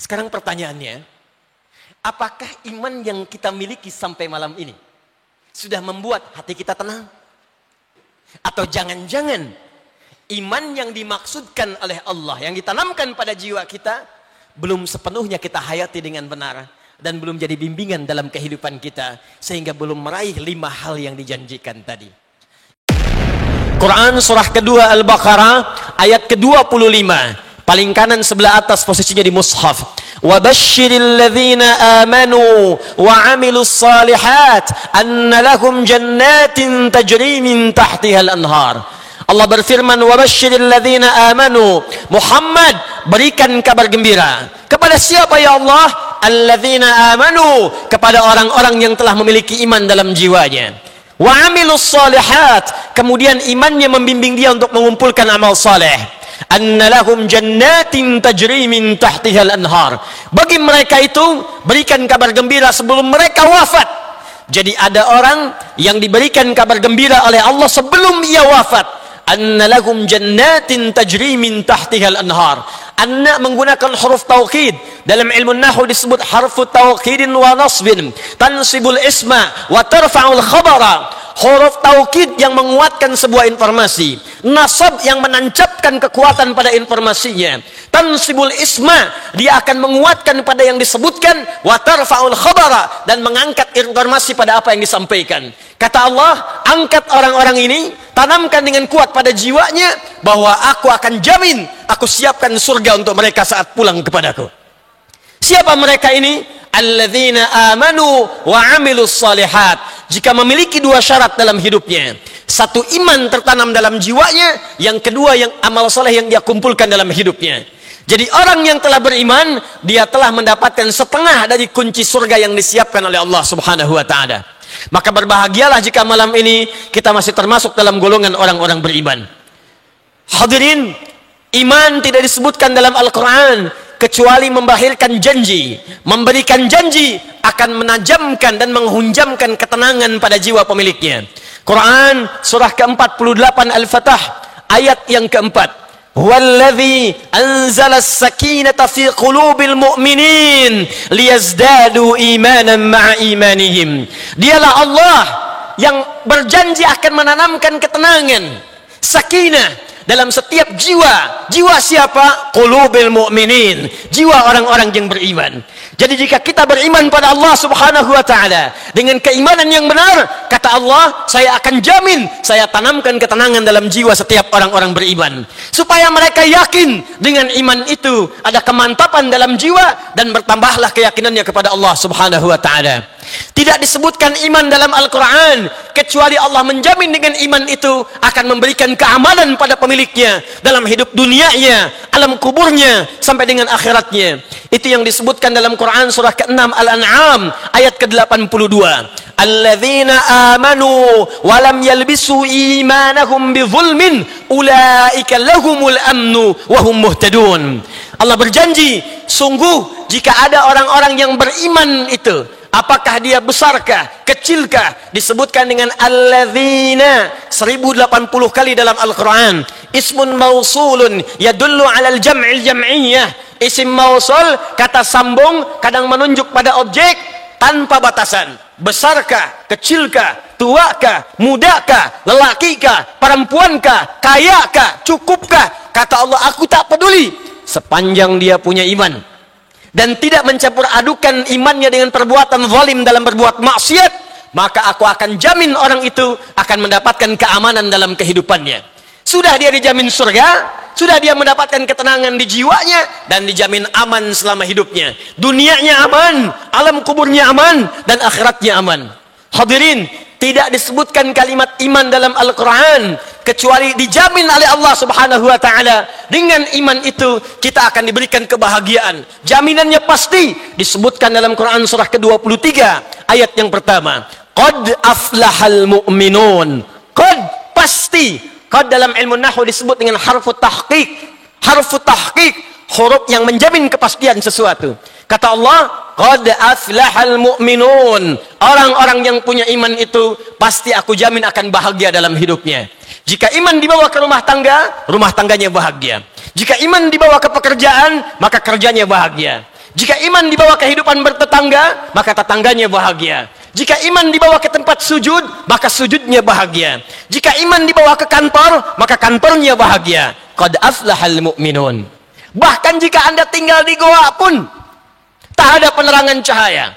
Sekarang pertanyaannya, apakah iman yang kita miliki sampai malam ini sudah membuat hati kita tenang? Atau jangan-jangan iman yang dimaksudkan oleh Allah, yang ditanamkan pada jiwa kita, belum sepenuhnya kita hayati dengan benar, dan belum jadi bimbingan dalam kehidupan kita, sehingga belum meraih 5 hal yang dijanjikan tadi. Quran surah kedua Al-Baqarah ayat ke-25. Paling kanan sebelah atas posisinya di mushaf. Wa basyiril ladzina amanu wa 'amilus shalihat anna lahum jannatin tajri min tahtihal anhar. Allah berfirman, wa basyiril ladzina amanu. Muhammad, berikan kabar gembira. Kepada siapa ya Allah? Alladzina amanu, kepada orang-orang yang telah memiliki iman dalam jiwanya. Wa 'amilus shalihat, kemudian imannya membimbing dia untuk mengumpulkan amal saleh. Anna lahum jannatin tajri min tahtihal anhar. Bagi mereka itu berikan kabar gembira sebelum mereka wafat. Jadi ada orang yang diberikan kabar gembira oleh Allah sebelum ia wafat. Anna lahum jannatin tajri min tahtihal anhar. Anna menggunakan huruf taukid. Dalam ilmu nahwu disebut harfu taukidin wa nasbin. Tansibul isma wa tarfa'ul khabara. Huruf taukid yang menguatkan sebuah informasi, nasab yang menancapkan kekuatan pada informasinya, tansibul isma, dia akan menguatkan pada yang disebutkan, wa tarfa'ul khabara, dan mengangkat informasi pada apa yang disampaikan. Kata Allah, angkat orang-orang ini, tanamkan dengan kuat pada jiwanya bahwa aku akan jamin, aku siapkan surga untuk mereka saat pulang kepadaku. Siapa mereka ini? Alladzina amanu wa 'amilus shalihat. Jika memiliki 2 syarat dalam hidupnya, 1 iman tertanam dalam jiwanya, yang kedua yang amal soleh yang dia kumpulkan dalam hidupnya. Jadi orang yang telah beriman, dia telah mendapatkan setengah dari kunci surga yang disiapkan oleh Allah Subhanahu wa taala. Maka berbahagialah jika malam ini kita masih termasuk dalam golongan orang-orang beriman. Hadirin, iman tidak disebutkan dalam Al-Quran kecuali membahirkan janji, memberikan janji akan menajamkan dan menghunjamkan ketenangan pada jiwa pemiliknya. Quran surah ke-48 Al-Fatah ayat yang keempat. Huwallazi anzala as-sakinata fi qulubil mu'minin liyazdadu imanan ma'a imanihim. Dialah Allah yang berjanji akan menanamkan ketenangan, sakinah dalam setiap jiwa. Jiwa siapa? Qulubil mu'minin, jiwa orang-orang yang beriman. Jadi jika kita beriman pada Allah Subhanahu wa taala dengan keimanan yang benar, kata Allah, saya akan jamin, saya tanamkan ketenangan dalam jiwa setiap orang-orang beriman, supaya mereka yakin dengan iman itu ada kemantapan dalam jiwa dan bertambahlah keyakinannya kepada Allah Subhanahu wa taala. Tidak disebutkan iman dalam Al-Quran kecuali Allah menjamin dengan iman itu akan memberikan keamanan pada pemiliknya dalam hidup dunianya, alam kuburnya, sampai dengan akhiratnya. Itu yang disebutkan dalam Quran surah ke-6 Al-An'am ayat ke-82. Alladzina amanu wa lam yalbisu imanahum bizulmin ulaika lahumul amnu wa hum muhtadun. Allah berjanji, sungguh jika ada orang-orang yang beriman itu, apakah dia besarkah, kecilkah, disebutkan dengan alladzina 1080 kali dalam Al-Quran. Ismun mausulun yadullu alal jam'il jam'iyyah. Isim mausul, kata sambung, kadang menunjuk pada objek tanpa batasan. Besarkah, kecilkah, tuakah, mudakah, lelakikah, perempuankah, kayakah, cukupkah? Kata Allah, aku tak peduli sepanjang dia punya iman dan tidak mencampur adukan imannya dengan perbuatan zalim dalam berbuat maksiat, maka aku akan jamin orang itu akan mendapatkan keamanan dalam kehidupannya. Sudah dia dijamin surga, sudah dia mendapatkan ketenangan di jiwanya, dan dijamin aman selama hidupnya. Dunianya aman, alam kuburnya aman, dan akhiratnya aman. Hadirin, tidak disebutkan kalimat iman dalam Al-Quran kecuali dijamin oleh Allah Subhanahu wa taala. Dengan iman itu kita akan diberikan kebahagiaan. Jaminannya pasti disebutkan dalam Quran surah ke-23 ayat yang pertama. Qad aflahal mu'minun. Qad, pasti. Qad dalam ilmu nahwu disebut dengan harfu tahqiq. Harfu tahqiq, huruf yang menjamin kepastian sesuatu. Kata Allah, qad aflahal mu'minun. Orang-orang yang punya iman itu pasti aku jamin akan bahagia dalam hidupnya. Jika iman dibawa ke rumah tangganya bahagia. Jika iman dibawa ke pekerjaan, maka kerjanya bahagia. Jika iman dibawa kehidupan bertetangga, maka tetangganya bahagia. Jika iman dibawa ke tempat sujud, maka sujudnya bahagia. Jika iman dibawa ke kantor, maka kantornya bahagia. Qad aflahal mu'minun. Bahkan jika Anda tinggal di goa pun, tak ada penerangan cahaya,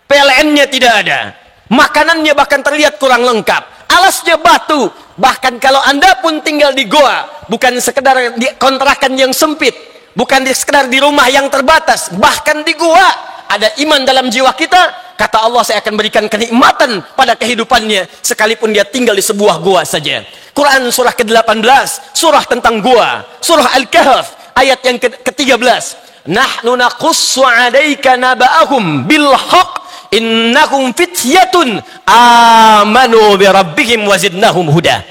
PLN-nya tidak ada, makanannya bahkan terlihat kurang lengkap, alasnya batu. Bahkan kalau Anda pun tinggal di goa, bukan sekedar di kontrakan yang sempit, bukan sekedar di rumah yang terbatas, bahkan di goa ada iman dalam jiwa kita, kata Allah, saya akan berikan kenikmatan pada kehidupannya sekalipun dia tinggal di sebuah goa saja. Quran surah ke-18, surah tentang goa, surah Al-Kahf ayat yang ke-13. Nahnu naqussu 'alaika naba'ahum bil haqq innahum fityatun amanu bi rabbihim wazidnahum huda.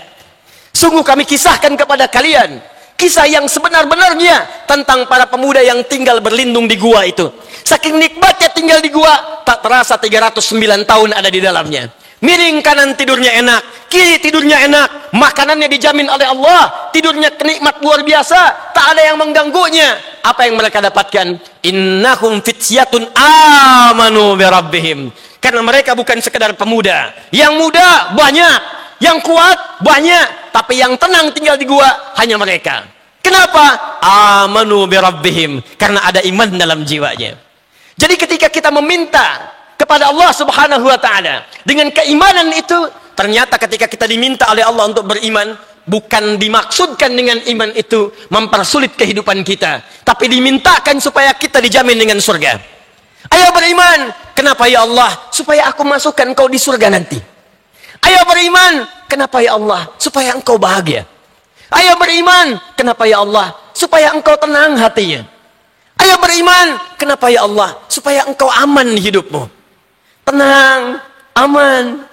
Sungguh kami kisahkan kepada kalian kisah yang sebenar-benarnya tentang para pemuda yang tinggal berlindung di gua itu. Saking nikmatnya tinggal di gua, tak terasa 309 tahun ada di dalamnya. Miring kanan tidurnya enak, kiri tidurnya enak, makanannya dijamin oleh Allah, tidurnya kenikmat luar biasa, tak ada yang mengganggunya. Apa yang mereka dapatkan? Innahum fityatun amanu bi rabbihim. Karena mereka bukan sekedar pemuda. Yang muda banyak, yang kuat banyak, tapi yang tenang tinggal di gua hanya mereka. Kenapa? Amanu bi rabbihim, karena ada iman dalam jiwanya. Jadi ketika kita meminta kepada Allah Subhanahu wa taala dengan keimanan itu, ternyata ketika kita diminta oleh Allah untuk beriman, bukan dimaksudkan dengan iman itu mempersulit kehidupan kita, tapi dimintakan supaya kita dijamin dengan surga. Ayo beriman. Kenapa ya Allah? Supaya aku masukkan kau di surga nanti. Ayo beriman. Kenapa ya Allah? Supaya engkau bahagia. Ayo beriman. Kenapa ya Allah? Supaya engkau tenang hatinya. Ayo beriman. Kenapa ya Allah? Supaya engkau aman hidupmu, tenang, aman.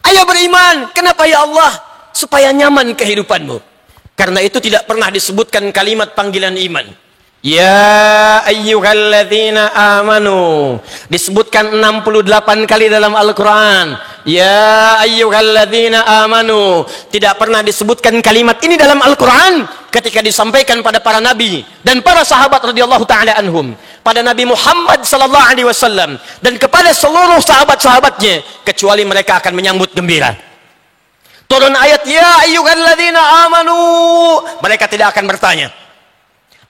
Ayo beriman. Kenapa ya Allah? Supaya nyaman kehidupanmu. Karena itu tidak pernah disebutkan kalimat panggilan iman. Ya ayyuhalladzina amanu. Disebutkan 68 kali dalam Al-Quran. Ya ayyuhalladzina amanu. Tidak pernah disebutkan kalimat ini dalam Al-Quran ketika disampaikan pada para nabi dan para sahabat radhiyallahu ta'ala anhum, pada Nabi Muhammad sallallahu alaihi wasallam dan kepada seluruh sahabat-sahabatnya, kecuali mereka akan menyambut gembira. Turun ayat ya ayyuhalladzina amanu, mereka tidak akan bertanya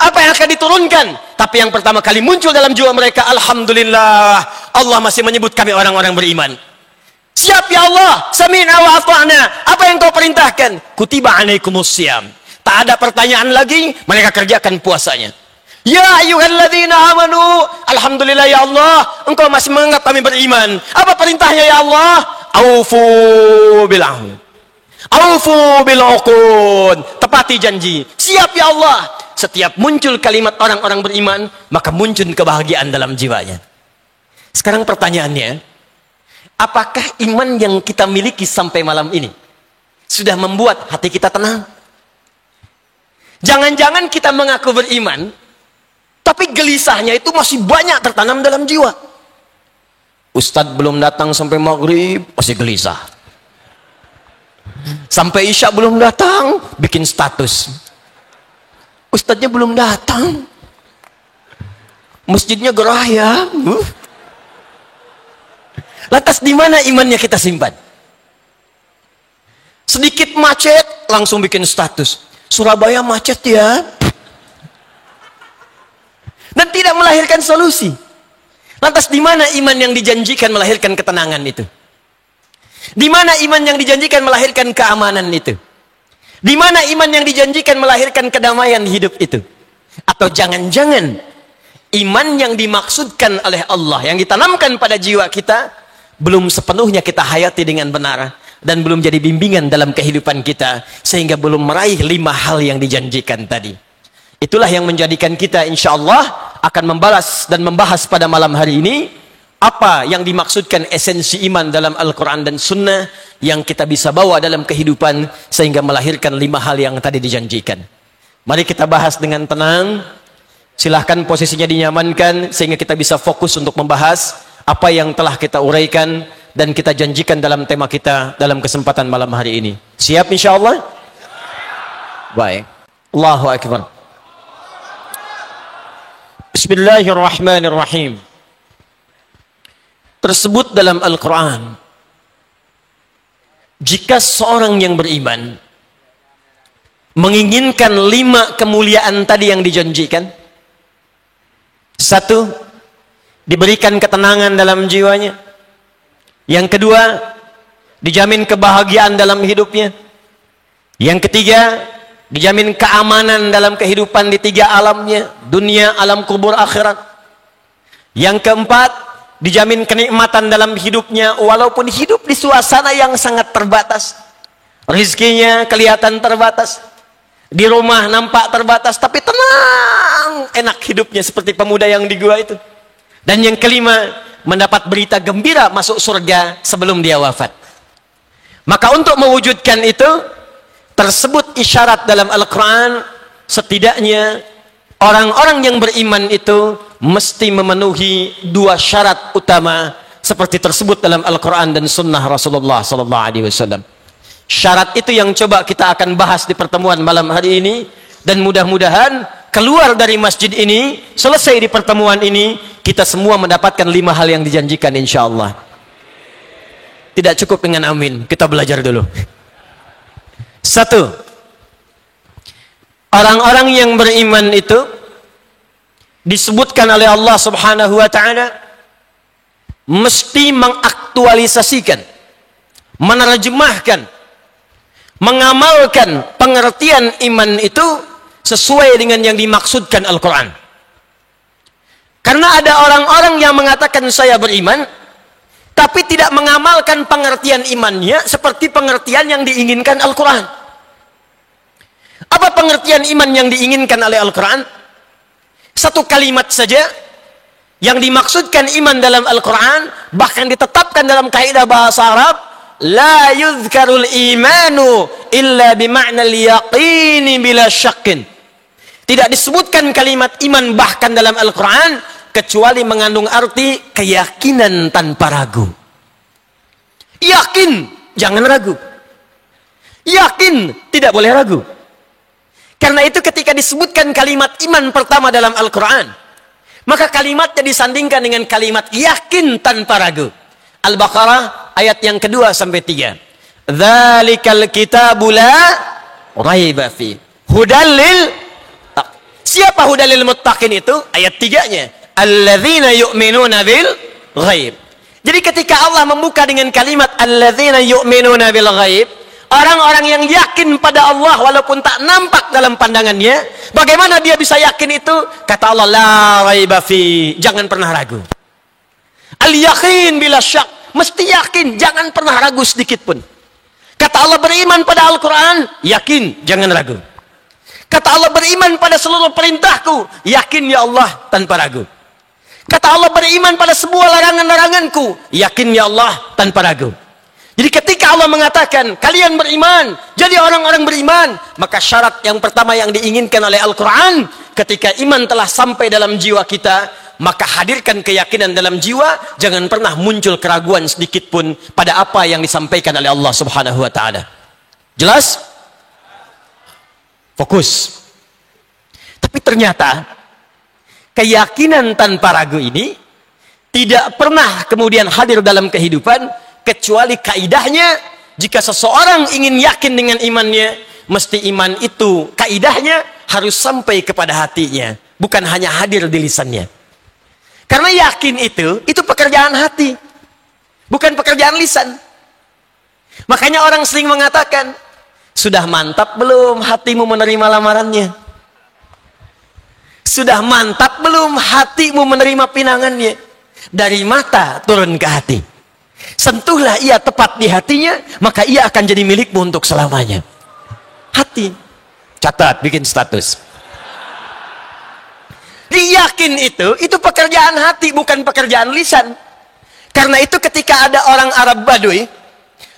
apa yang akan diturunkan, tapi yang pertama kali muncul dalam jiwa mereka, alhamdulillah, Allah masih menyebut kami orang-orang beriman. Siap ya Allah, sami'na wa ata'na. Apa yang kau perintahkan? Kutiba alaikumusiyam. Tak ada pertanyaan lagi, mereka kerjakan puasanya. Ya ayyuhalladzina amanu, alhamdulillah ya Allah, engkau masih menganggap kami beriman. Apa perintahnya ya Allah? Aufu bil ahd, aufu bil uqud. Tepati janji. Siap ya Allah. Setiap muncul kalimat orang-orang beriman, maka muncul kebahagiaan dalam jiwanya. Sekarang pertanyaannya, apakah iman yang kita miliki sampai malam ini sudah membuat hati kita tenang? Jangan-jangan kita mengaku beriman, tapi gelisahnya itu masih banyak tertanam dalam jiwa. Ustadz belum datang sampai maghrib, masih gelisah. Sampai isya belum datang, bikin status. Ustadznya belum datang, masjidnya gerah ya. Lantas di mana imannya kita simpan? Sedikit macet, langsung bikin status. Surabaya macet ya. Dan tidak melahirkan solusi. Lantas di mana iman yang dijanjikan melahirkan ketenangan itu? Di mana iman yang dijanjikan melahirkan keamanan itu? Di mana iman yang dijanjikan melahirkan kedamaian hidup itu? Atau jangan-jangan iman yang dimaksudkan oleh Allah, yang ditanamkan pada jiwa kita, belum sepenuhnya kita hayati dengan benar, dan belum jadi bimbingan dalam kehidupan kita, sehingga belum meraih 5 hal yang dijanjikan tadi. Itulah yang menjadikan kita insya Allah akan membalas dan membahas pada malam hari ini apa yang dimaksudkan esensi iman dalam Al-Quran dan Sunnah yang kita bisa bawa dalam kehidupan sehingga melahirkan 5 hal yang tadi dijanjikan. Mari kita bahas dengan tenang. Silahkan posisinya dinyamankan sehingga kita bisa fokus untuk membahas apa yang telah kita uraikan dan kita janjikan dalam tema kita dalam kesempatan malam hari ini. Siap insya Allah? Baik. Allahu Akbar. Bismillahirrahmanirrahim. Tersebut dalam Al-Quran, jika seorang yang beriman menginginkan 5 kemuliaan tadi yang dijanjikan, 1, diberikan ketenangan dalam jiwanya. Yang kedua, dijamin kebahagiaan dalam hidupnya. Yang ketiga, dijamin keamanan dalam kehidupan di 3 alamnya, dunia, alam kubur, akhirat. Yang keempat, dijamin kenikmatan dalam hidupnya walaupun hidup di suasana yang sangat terbatas. Rizkinya kelihatan terbatas, di rumah nampak terbatas, tapi tenang, enak hidupnya seperti pemuda yang di gua itu. Dan yang kelima, mendapat berita gembira masuk surga sebelum dia wafat. Maka untuk mewujudkan itu, tersebut isyarat dalam Al-Quran, setidaknya orang-orang yang beriman itu mesti memenuhi 2 syarat utama seperti tersebut dalam Al-Quran dan Sunnah Rasulullah SAW. Syarat itu yang coba kita akan bahas di pertemuan malam hari ini, dan mudah-mudahan keluar dari masjid ini, selesai di pertemuan ini, kita semua mendapatkan 5 hal yang dijanjikan insyaallah. Tidak cukup dengan amin, kita belajar dulu. 1. Orang-orang yang beriman itu disebutkan oleh Allah Subhanahu wa ta'ala mesti mengaktualisasikan, menerjemahkan, mengamalkan pengertian iman itu sesuai dengan yang dimaksudkan Al-Quran. Karena ada orang-orang yang mengatakan saya beriman, tapi tidak mengamalkan pengertian imannya seperti pengertian yang diinginkan Al-Quran. Apa pengertian iman yang diinginkan oleh Al-Quran? 1 kalimat saja yang dimaksudkan iman dalam Al-Quran, bahkan ditetapkan dalam kaidah bahasa Arab, la yuzkarul imanu illa bima'na al-yaqini bila syakkin. Tidak disebutkan kalimat iman bahkan dalam Al-Quran kecuali mengandung arti keyakinan tanpa ragu. Yakin, jangan ragu. Yakin, tidak boleh ragu. Karena itu ketika disebutkan kalimat iman pertama dalam Al-Quran, maka kalimatnya disandingkan dengan kalimat yakin tanpa ragu. Al-Baqarah ayat yang kedua sampai 3. Dzalikal kitabu la raiba fi hudal lil. Siapa hudalil muttaqin itu? Ayat 3-nya. Alladzina yu'minuna bil ghaib. Jadi ketika Allah membuka dengan kalimat alladzina yu'minuna bil ghaib, orang-orang yang yakin pada Allah walaupun tak nampak dalam pandangannya, bagaimana dia bisa yakin itu? Kata Allah, la raiba fi, jangan pernah ragu. Al-yaqin bila syak, mesti yakin, jangan pernah ragu sedikit pun. Kata Allah beriman pada Al-Quran, yakin, jangan ragu. Kata Allah beriman pada seluruh perintahku, yakin ya Allah tanpa ragu. Kata Allah beriman pada semua larangan-laranganku, yakin ya Allah tanpa ragu. Jadi ketika Allah mengatakan kalian beriman, jadi orang-orang beriman, maka syarat yang pertama yang diinginkan oleh Al-Quran, ketika iman telah sampai dalam jiwa kita, maka hadirkan keyakinan dalam jiwa, jangan pernah muncul keraguan sedikit pun pada apa yang disampaikan oleh Allah Subhanahu wa ta'ala. Jelas? Fokus. Tapi ternyata keyakinan tanpa ragu ini tidak pernah kemudian hadir dalam kehidupan, kecuali kaidahnya jika seseorang ingin yakin dengan imannya, mesti iman itu kaidahnya harus sampai kepada hatinya, bukan hanya hadir di lisannya. Karena yakin itu pekerjaan hati, bukan pekerjaan lisan. Makanya orang sering mengatakan, sudah mantap belum hatimu menerima lamarannya? Sudah mantap belum hatimu menerima pinangannya? Dari mata turun ke hati. Sentuhlah ia tepat di hatinya, maka ia akan jadi milikmu untuk selamanya. Hati. Catat, bikin status. Yakin itu pekerjaan hati, bukan pekerjaan lisan. Karena itu ketika ada orang Arab Badui,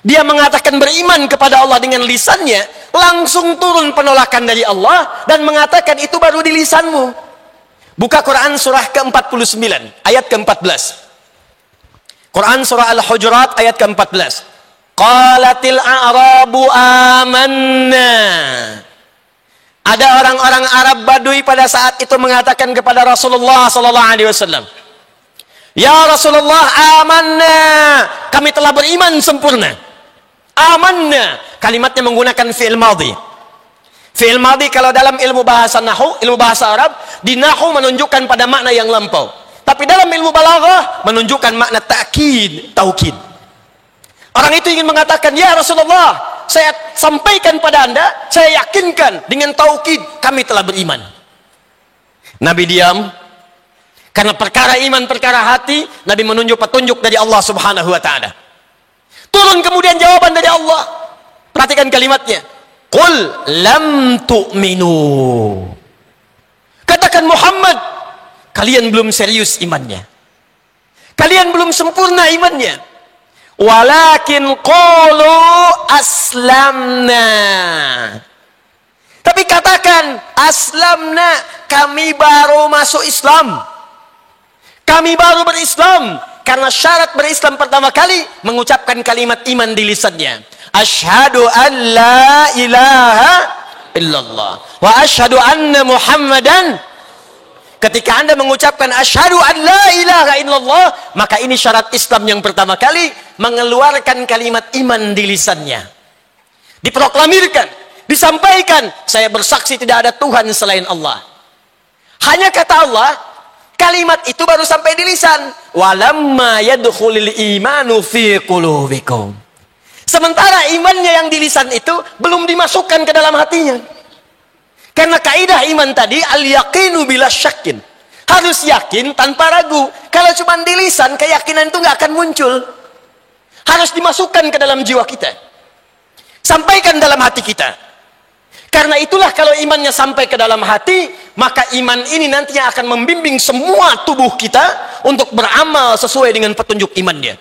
dia mengatakan beriman kepada Allah dengan lisannya, langsung turun penolakan dari Allah dan mengatakan itu baru di lisanmu. Buka Quran surah ke-49 ayat ke-14. Quran surah Al-Hujurat ayat ke-14. Qalatil a'rabu amanna. Ada orang-orang Arab Badui pada saat itu mengatakan kepada Rasulullah sallallahu alaihi wasallam, "Ya Rasulullah, amanna." Kami telah beriman sempurna. Amanna. Kalimatnya menggunakan fi'il madhi. Fi'il madhi kalau dalam ilmu bahasa nahwu, ilmu bahasa Arab, di nahwu menunjukkan pada makna yang lampau. Tapi dalam ilmu balaghah menunjukkan makna ta'kid, taukid. Orang itu ingin mengatakan, "Ya Rasulullah, saya sampaikan pada Anda, saya yakinkan dengan taukid kami telah beriman." Nabi diam. Karena perkara iman, perkara hati, Nabi menunjuk petunjuk dari Allah Subhanahu wa taala. Turun kemudian jawaban dari Allah. Perhatikan kalimatnya. Qul lam tu'minu. Katakan Muhammad, kalian belum serius imannya. Kalian belum sempurna imannya. Walakin qulu aslamna. Tapi katakan aslamna, kami baru masuk Islam. Kami baru berislam. Karena syarat berislam pertama kali mengucapkan kalimat iman di lisannya. Asyhadu an la ilaha illallah wa asyhadu anna Muhammadan. Ketika Anda mengucapkan asyhadu an la ilaha illallah, maka ini syarat Islam yang pertama kali, mengeluarkan kalimat iman di lisannya. Diproklamirkan, disampaikan, saya bersaksi tidak ada Tuhan selain Allah. Hanya kata Allah, kalimat itu baru sampai di lisan. Walamma yadkhulul imanu fi qulubikum. Sementara imannya yang di lisan itu belum dimasukkan ke dalam hatinya. Karena kaidah iman tadi al-yaqinu bila syakin. Harus yakin tanpa ragu. Kalau cuma di lisan, keyakinan itu nggak akan muncul. Harus dimasukkan ke dalam jiwa kita. Sampaikan dalam hati kita. Karena itulah kalau imannya sampai ke dalam hati, maka iman ini nantinya akan membimbing semua tubuh kita untuk beramal sesuai dengan petunjuk imannya.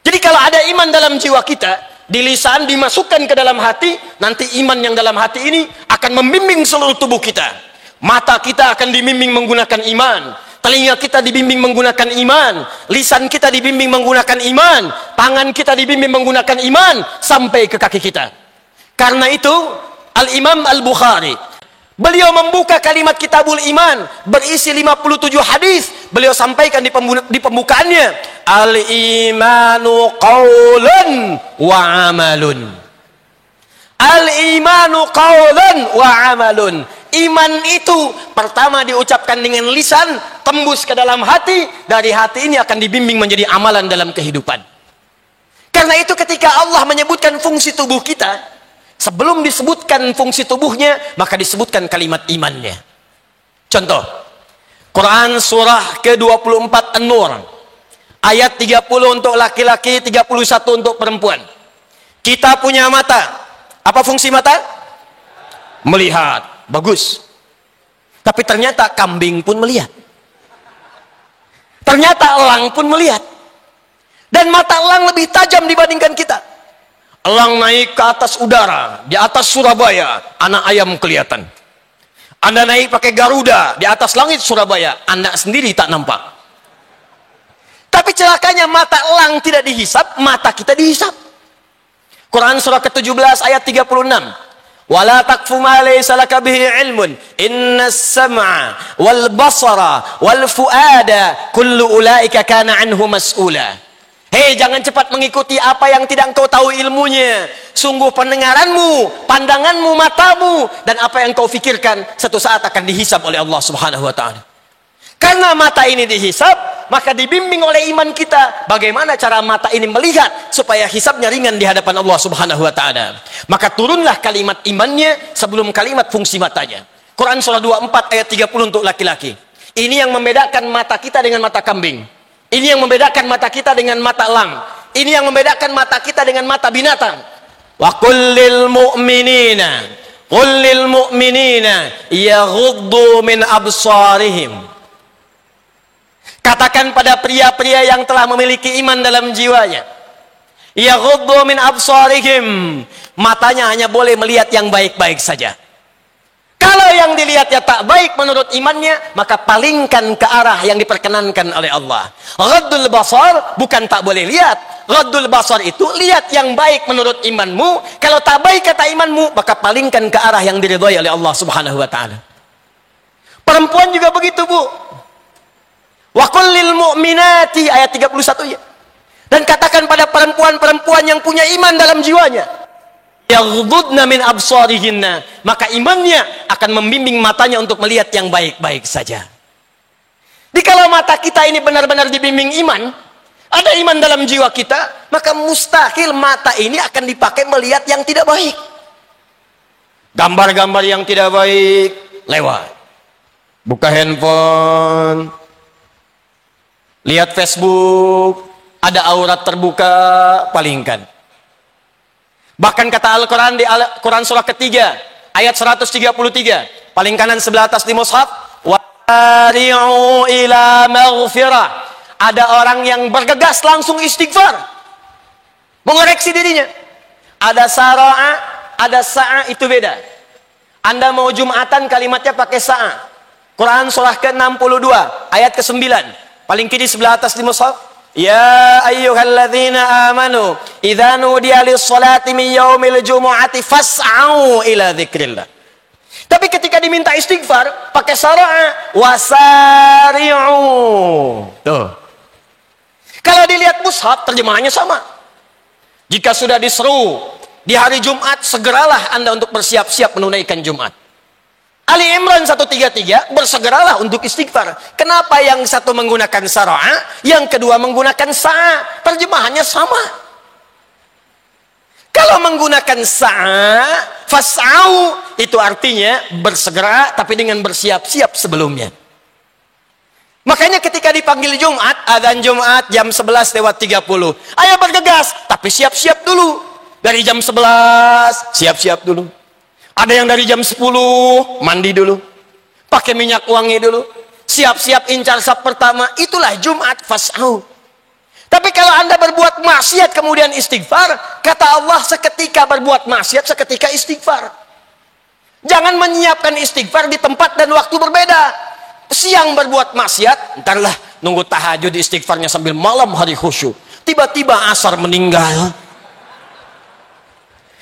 Jadi kalau ada iman dalam jiwa kita, di lisan dimasukkan ke dalam hati, nanti iman yang dalam hati ini akan membimbing seluruh tubuh kita. Mata kita akan dibimbing menggunakan iman, telinga kita dibimbing menggunakan iman, lisan kita dibimbing menggunakan iman, tangan kita dibimbing menggunakan iman, sampai ke kaki kita. Karena itu Al-Imam Al-Bukhari, beliau membuka kalimat Kitabul Iman, berisi 57 hadis. Beliau sampaikan di pembukaannya, Al-imanu qaulun wa amalun. Al-imanu qaulun wa amalun. Iman itu pertama diucapkan dengan lisan, tembus ke dalam hati, dari hati ini akan dibimbing menjadi amalan dalam kehidupan. Karena itu ketika Allah menyebutkan fungsi tubuh kita, sebelum disebutkan fungsi tubuhnya, maka disebutkan kalimat imannya. Contoh, Quran surah ke-24 An-Nur, ayat 30 untuk laki-laki, 31 untuk perempuan. Kita punya mata. Apa fungsi mata? Melihat. Bagus. Tapi ternyata kambing pun melihat. Ternyata elang pun melihat. Dan mata elang lebih tajam dibandingkan kita. Elang naik ke atas udara, di atas Surabaya, anak ayam kelihatan. Anda naik pakai Garuda, di atas langit Surabaya, anak sendiri tak nampak. Tapi celakanya mata elang tidak dihisap, mata kita dihisap. Quran surah ke-17 ayat 36. Wala taqfu ma laysa laka bihi ilmun, innas sam'a wal basara wal fuada kullu ulaika kana anhu mas'ula. Hei, jangan cepat mengikuti apa yang tidak engkau tahu ilmunya. Sungguh pendengaranmu, pandanganmu, matamu, dan apa yang kau fikirkan satu saat akan dihisab oleh Allah Subhanahu wa taala. Karena mata ini dihisab, maka dibimbing oleh iman kita bagaimana cara mata ini melihat supaya hisabnya ringan di hadapan Allah Subhanahu wa taala. Maka turunlah kalimat imannya sebelum kalimat fungsi matanya. Quran surah 24 ayat 30 untuk laki-laki. Ini yang membedakan mata kita dengan mata kambing. Ini yang membedakan mata kita dengan mata elang. Ini yang membedakan mata kita dengan mata binatang. Wa kullil mu'minina yaghuddu min absarihim. Katakan pada pria-pria yang telah memiliki iman dalam jiwanya, yaghuddu min absarihim, matanya hanya boleh melihat yang baik-baik saja. Kalau yang dilihatnya tak baik menurut imannya, maka palingkan ke arah yang diperkenankan oleh Allah. Ghaddul basar bukan tak boleh lihat. Ghaddul basar itu lihat yang baik menurut imanmu. Kalau tak baik kata imanmu, maka palingkan ke arah yang diridhai oleh Allah Subhanahu wa taala. Perempuan juga begitu, Bu. Wa qul lil mu'minati ayat 31 ya. Dan katakan pada perempuan-perempuan yang punya iman dalam jiwanya, yaghdudna min absarihinna, maka imannya akan membimbing matanya untuk melihat yang baik-baik saja. Jikalau mata kita ini benar-benar dibimbing iman, ada iman dalam jiwa kita, maka mustahil mata ini akan dipakai melihat yang tidak baik. Gambar-gambar yang tidak baik lewat. Buka handphone, lihat Facebook, ada aurat terbuka, palingkan. Bahkan kata Al-Quran di Quran surah ketiga ayat 133, paling kanan sebelah atas di mushaf, wari'u ila maghfirah. Ada orang yang bergegas langsung istighfar, mengoreksi dirinya. Ada sara'a, ada sa'a, itu beda. Anda mau Jumatan kalimatnya pakai sa'a. Quran surah ke-62 ayat ke-9, paling kiri sebelah atas di mushaf. Ya ayyuhalladzina amanu idza nudiya lis-salati min yaumil jumu'ati fas'au ila dzikrillah. Tapi ketika diminta istighfar pakai sara'a, wasari'u. Tuh. Kalau dilihat mushaf terjemahannya sama. Jika sudah diseru di hari Jumat, segeralah Anda untuk bersiap-siap menunaikan Jumat. Ali Imran 133, bersegeralah untuk istighfar. Kenapa yang satu menggunakan sara'a, yang kedua menggunakan sa'a? Terjemahannya sama. Kalau menggunakan sa'a, fas'au, itu artinya bersegera, tapi dengan bersiap-siap sebelumnya. Makanya ketika dipanggil Jumat, adzan Jumat jam 11:30. Ayo bergegas, tapi siap-siap dulu. Dari jam 11, siap-siap dulu. Ada yang dari jam 10, mandi dulu. Pakai minyak wangi dulu. Siap-siap incar saf pertama. Itulah Jumat fas'au. Tapi kalau Anda berbuat maksiat kemudian istighfar, kata Allah seketika berbuat maksiat, seketika istighfar. Jangan menyiapkan istighfar di tempat dan waktu berbeda. Siang berbuat maksiat, entarlah nunggu tahajud istighfarnya sambil malam hari khusyuk. Tiba-tiba asar meninggal.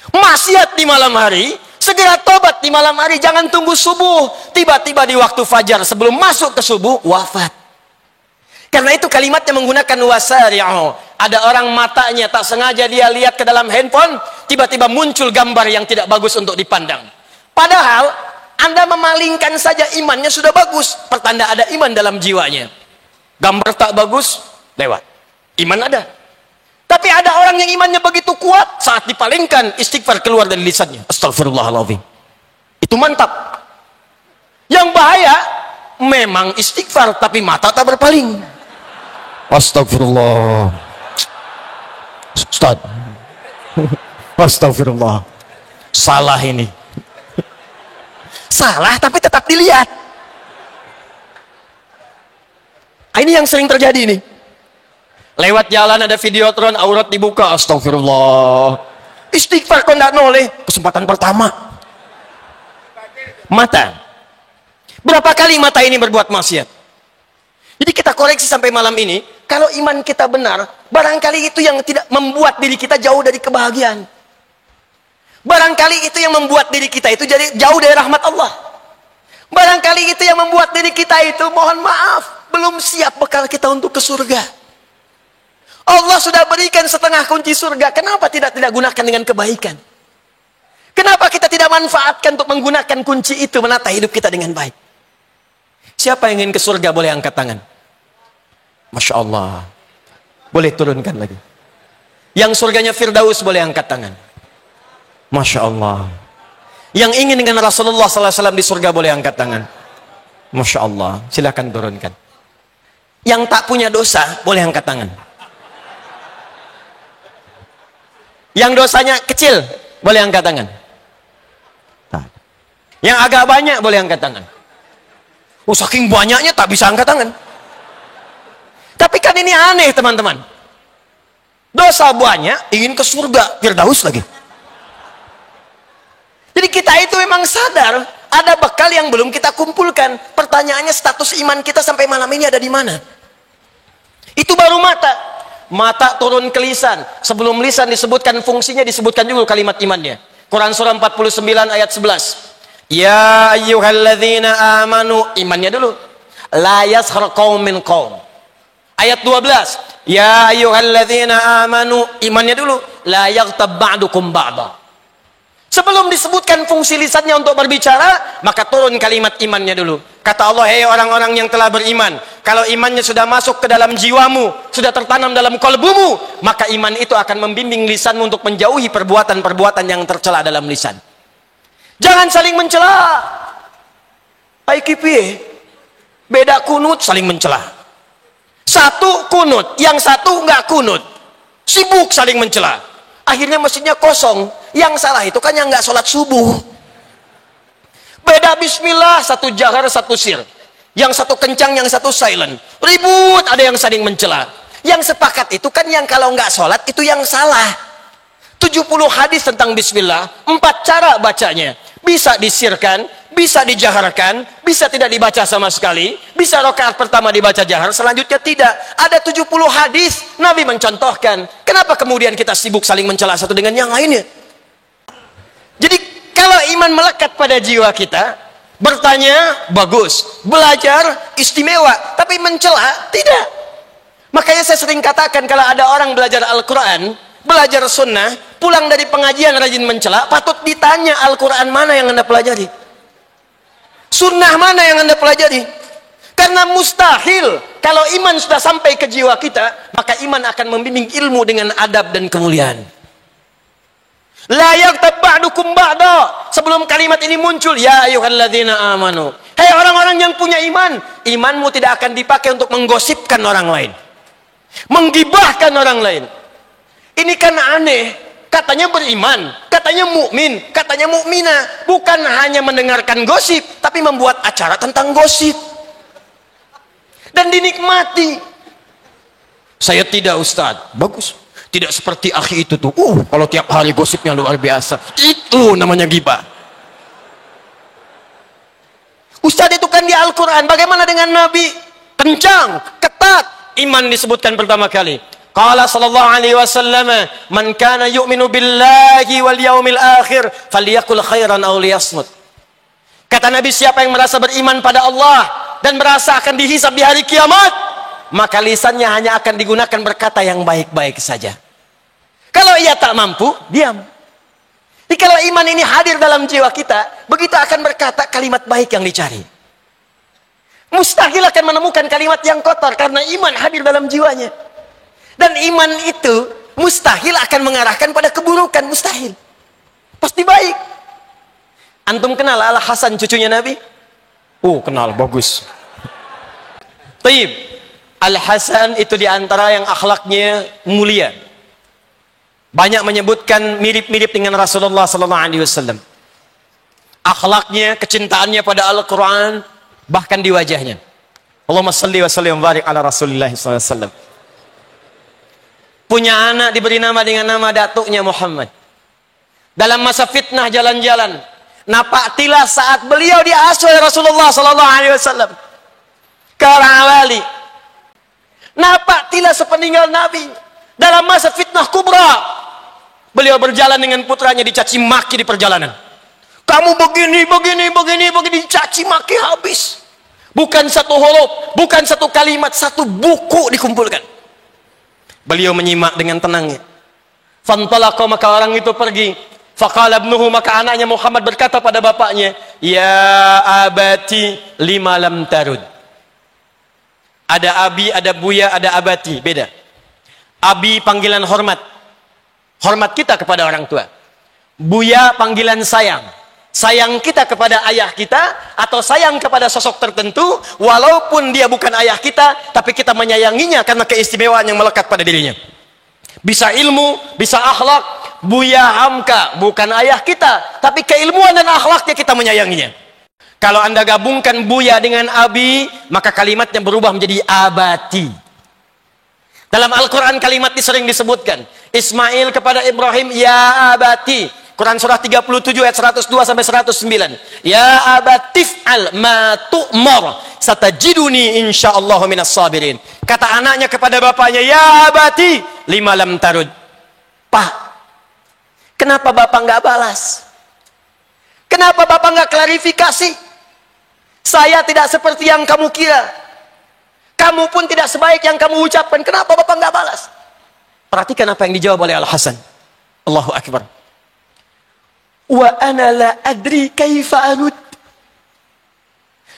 Maksiat di malam hari, segera tobat di malam hari, jangan tunggu subuh. Tiba-tiba di waktu fajar sebelum masuk ke subuh, wafat. Karena itu kalimatnya menggunakan wasari'u. Ada orang matanya tak sengaja dia lihat ke dalam handphone, tiba-tiba muncul gambar yang tidak bagus untuk dipandang. Padahal Anda memalingkan saja, imannya sudah bagus, pertanda ada iman dalam jiwanya. Gambar tak bagus, lewat. Iman ada. Tapi ada orang yang imannya begitu kuat, saat dipalingkan, istighfar keluar dari lisannya. Astagfirullahaladzim. Itu mantap. Yang bahaya, memang istighfar, tapi mata tak berpaling. Astagfirullah. Ustaz. Astagfirullah. Salah ini. Salah, tapi tetap dilihat. Ini yang sering terjadi nih. Lewat jalan ada videotron, aurat dibuka, astagfirullah. Istighfar kok enggak noleh. Kesempatan pertama. Mata. Berapa kali mata ini berbuat maksiat? Jadi kita koreksi sampai malam ini, kalau iman kita benar, barangkali itu yang tidak membuat diri kita jauh dari kebahagiaan. Barangkali itu yang membuat diri kita itu jadi jauh dari rahmat Allah. Barangkali itu yang membuat diri kita itu, mohon maaf, belum siap bekal kita untuk ke surga. Allah sudah berikan setengah kunci surga. Kenapa tidak gunakan dengan kebaikan? Kenapa kita tidak manfaatkan untuk menggunakan kunci itu, menata hidup kita dengan baik? Siapa yang ingin ke surga boleh angkat tangan. Masya Allah. Boleh turunkan lagi. Yang surganya Firdaus boleh angkat tangan. Masya Allah. Yang ingin dengan Rasulullah SAW di surga boleh angkat tangan. Masya Allah. Silakan turunkan. Yang tak punya dosa boleh angkat tangan. Yang dosanya kecil boleh angkat tangan. Yang agak banyak boleh angkat tangan. Oh, saking banyaknya tak bisa angkat tangan. Tapi kan ini aneh teman-teman. Dosa banyak, ingin ke surga Firdaus lagi. Jadi kita itu memang sadar Ada bekal yang belum kita kumpulkan. Pertanyaannya, status iman kita sampai malam ini ada di mana? Itu baru mata. Mata turun ke lisan. Sebelum lisan disebutkan fungsinya, disebutkan juga kalimat imannya. Quran surah 49 ayat 11. Ya ayyuhalladzina amanu, imannya dulu. La yaskhar qaum min qaum. Ayat 12. Ya ayyuhalladzina amanu, imannya dulu. La yaghtab ba'dukum ba'da. Sebelum disebutkan fungsi lisannya untuk berbicara, maka turun kalimat imannya dulu. Kata Allah, hei orang-orang yang telah beriman, kalau imannya sudah masuk ke dalam jiwamu, sudah tertanam dalam kalbumu, maka iman itu akan membimbing lisanmu untuk menjauhi perbuatan-perbuatan yang tercela dalam lisan. Jangan saling mencela. Hai kipi, beda kunut saling mencela. Satu kunut, yang satu nggak kunut, sibuk saling mencela. Akhirnya masjidnya kosong. Yang salah itu kan yang nggak sholat subuh. Beda bismillah, satu jahar, satu sir. Yang satu kencang, yang satu silent. Ribut, ada yang saling mencela. Yang sepakat itu kan yang kalau nggak sholat itu yang salah. 70 hadis tentang bismillah, 4 cara bacanya. Bisa disirkan, bisa dijaharkan, bisa tidak dibaca sama sekali, bisa rakaat pertama dibaca jahar, selanjutnya tidak. Ada 70 hadis, Nabi mencontohkan. Kenapa kemudian kita sibuk saling mencela satu dengan yang lainnya? Jadi kalau iman melekat pada jiwa kita, bertanya bagus, belajar istimewa, tapi mencela tidak. Makanya saya sering katakan, kalau ada orang belajar Al-Quran, belajar sunnah, pulang dari pengajian rajin mencela, patut ditanya Al-Quran mana yang Anda pelajari, sunnah mana yang Anda pelajari. Karena mustahil kalau iman sudah sampai ke jiwa kita, maka iman akan membimbing ilmu dengan adab dan kemuliaan. La yaghtab ba'dukum ba'da. Sebelum kalimat ini muncul, ya ayyuhalladzina amanu, hei orang-orang yang punya iman, imanmu tidak akan dipakai untuk menggosipkan orang lain, menggibahkan orang lain. Ini kan aneh, katanya beriman, katanya mukmin, katanya mukminah, bukan hanya mendengarkan gosip, tapi membuat acara tentang gosip dan dinikmati. Saya tidak, Ustaz. Bagus. Tidak seperti akhi itu tuh. Kalau tiap hari gosipnya luar biasa. Itu namanya ghibah. Ustaz, itu kan di Al-Quran. Bagaimana dengan Nabi? Kencang, ketat. Iman disebutkan pertama kali. Qala sallallahu alaihi wasallam, man kana yu'minu billahi wal yaumil akhir falyaqul khairan aw liyasmut. Kata Nabi, siapa yang merasa beriman pada Allah dan merasa akan dihisab di hari kiamat, maka lisannya hanya akan digunakan berkata yang baik-baik saja. Kalau ia tak mampu, diam. Jadi kalau iman ini hadir dalam jiwa kita, begitu akan berkata kalimat baik yang dicari. Mustahil akan menemukan kalimat yang kotor karena iman hadir dalam jiwanya. Dan iman itu mustahil akan mengarahkan pada keburukan, mustahil. Pasti baik. Antum kenal Al-Hasan cucunya Nabi? Kenal, bagus. Taib. Al-Hasan itu diantara yang akhlaknya mulia. Banyak menyebutkan mirip-mirip dengan Rasulullah SAW. Akhlaknya, kecintaannya pada Al-Quran, bahkan di wajahnya. Allahumma salli wa sallim wa barik ala Rasulullah SAW. Punya anak diberi nama dengan nama datuknya Muhammad. Dalam masa fitnah jalan-jalan, napaktilah saat beliau diasuh oleh Rasulullah SAW ke orang wali. Napaktilah sepeninggal Nabi dalam masa fitnah kubra, beliau berjalan dengan putranya dicaci maki di perjalanan. Kamu begini, dicaci maki habis. Bukan satu huruf, bukan satu kalimat, satu buku dikumpulkan. Beliau menyimak dengan tenangnya. Fantalaqa, maka orang itu pergi. Faqala ibnuhu, maka anaknya Muhammad berkata pada bapaknya, ya abati lima lam tarud. Ada abi, ada buya, ada abati, beda. Abi panggilan hormat, hormat kita kepada orang tua. Buya panggilan sayang, sayang kita kepada ayah kita, atau sayang kepada sosok tertentu, walaupun dia bukan ayah kita, tapi kita menyayanginya karena keistimewaan yang melekat pada dirinya. Bisa ilmu, bisa akhlak. Buya hamka, bukan ayah kita, tapi keilmuan dan akhlaknya kita menyayanginya. Kalau Anda gabungkan buya dengan abi, maka kalimatnya berubah menjadi abati. Dalam Al-Quran kalimat ini sering disebutkan. Ismail kepada Ibrahim, ya abati. Quran surah 37 ayat 102 sampai 109. Ya abatif al ma tu'mar satajiduni insyaallah minas sabirin. Kata anaknya kepada bapaknya, ya abati lima lam tarud. Pak, kenapa bapak nggak balas? Kenapa bapak nggak klarifikasi? Saya tidak seperti yang kamu kira. Kamu pun tidak sebaik yang kamu ucapkan. Kenapa bapak nggak balas? Perhatikan apa yang dijawab oleh Al-Hasan. Allahu Akbar. Wa ana la adri kaifa arud.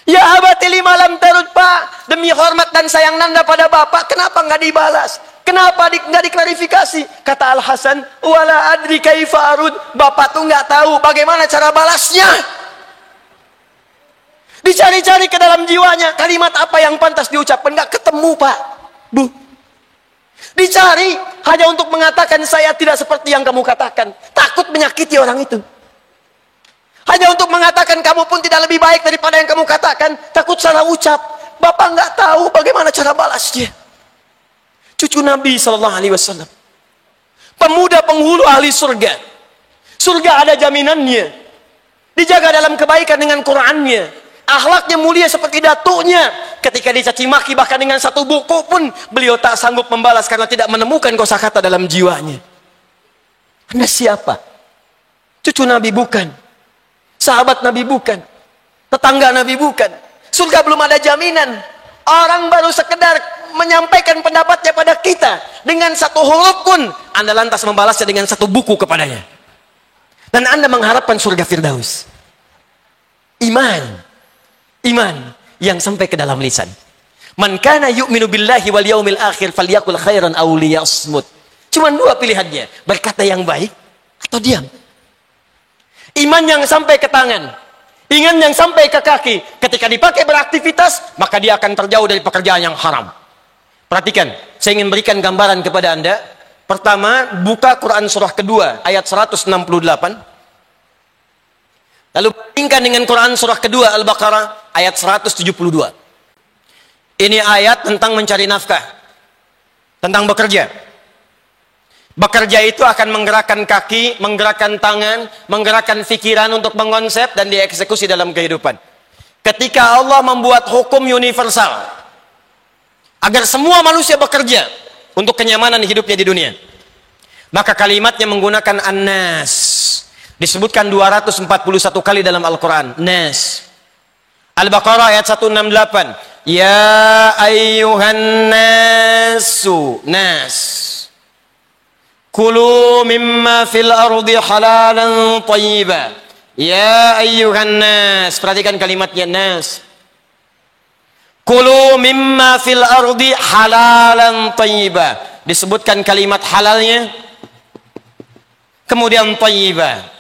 Ya abati lima lam tarud, Pak. Demi hormat dan sayang nanda pada bapak, kenapa nggak dibalas? Kenapa nggak diklarifikasi? Kata Al-Hasan, wala adri kaifa arud. Bapak tuh nggak tahu bagaimana cara balasnya. Dicari-cari ke dalam jiwanya, kalimat apa yang pantas diucapkan, nggak ketemu, Pak, Bu. Dicari hanya untuk mengatakan saya tidak seperti yang kamu katakan. Takut menyakiti orang itu. Hanya untuk mengatakan kamu pun tidak lebih baik daripada yang kamu katakan. Takut salah ucap. Bapak nggak tahu bagaimana cara balasnya. Cucu Nabi SAW. Pemuda penghulu ahli surga. Surga ada jaminannya. Dijaga dalam kebaikan dengan Qur'annya. Akhlaknya mulia seperti datuknya. Ketika dicaci maki bahkan dengan satu buku pun beliau tak sanggup membalas karena tidak menemukan kosakata dalam jiwanya. Anda siapa? Cucu Nabi bukan. Sahabat Nabi bukan. Tetangga Nabi bukan. Surga belum ada jaminan. Orang baru sekedar menyampaikan pendapatnya pada kita. Dengan satu huruf pun Anda lantas membalasnya dengan satu buku kepadanya. Dan Anda mengharapkan surga Firdaus. Iman. Iman yang sampai ke dalam lisan. Man kana yu'minu billahi wal yaumil akhir falyakul khairan aw liyasmut. Cuma dua pilihannya, berkata yang baik atau diam. Iman yang sampai ke tangan, iman yang sampai ke kaki, ketika dipakai beraktivitas, maka dia akan terjauh dari pekerjaan yang haram. Perhatikan, saya ingin berikan gambaran kepada Anda. Pertama, buka Quran surah kedua ayat 168. Lalu bandingkan dengan Quran surah kedua Al-Baqarah ayat 172. Ini ayat tentang mencari nafkah, tentang bekerja. Bekerja itu akan menggerakkan kaki, menggerakkan tangan, menggerakkan pikiran untuk mengonsep dan dieksekusi dalam kehidupan. Ketika Allah membuat hukum universal agar semua manusia bekerja untuk kenyamanan hidupnya di dunia, maka kalimatnya menggunakan an-nas. Disebutkan 241 kali dalam Al-Quran. Nas. Al-Baqarah ayat 168. Ya ayyuhan nasu. Nas. Kulu mimma fil ardi halalan tayyiba. Ya ayyuhan nas. Perhatikan kalimatnya nas. Kulu mimma fil ardi halalan tayyiba. Disebutkan kalimat halalnya. Kemudian tayyiba.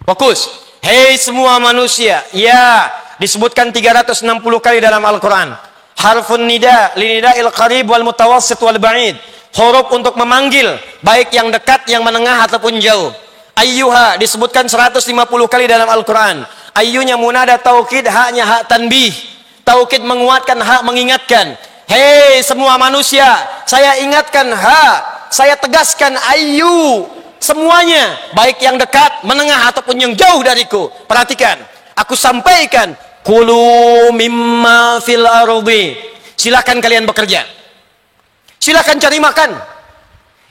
Fokus. Hei semua manusia. Ya. Disebutkan 360 kali dalam Al-Quran. Harfun nida, linida'il qarib wal mutawassit wal ba'id. Huruf untuk memanggil, baik yang dekat, yang menengah ataupun jauh. Ayyuha disebutkan 150 kali dalam Al-Quran. Ayyunya munada taukid, haknya hak tanbih. Taukid menguatkan, hak mengingatkan. Hei semua manusia, saya ingatkan hak, saya tegaskan ayyu. Semuanya, baik yang dekat, menengah ataupun yang jauh dariku. Perhatikan, aku sampaikan. Kulu mimma fil ardi. Silakan kalian bekerja. Silakan cari makan.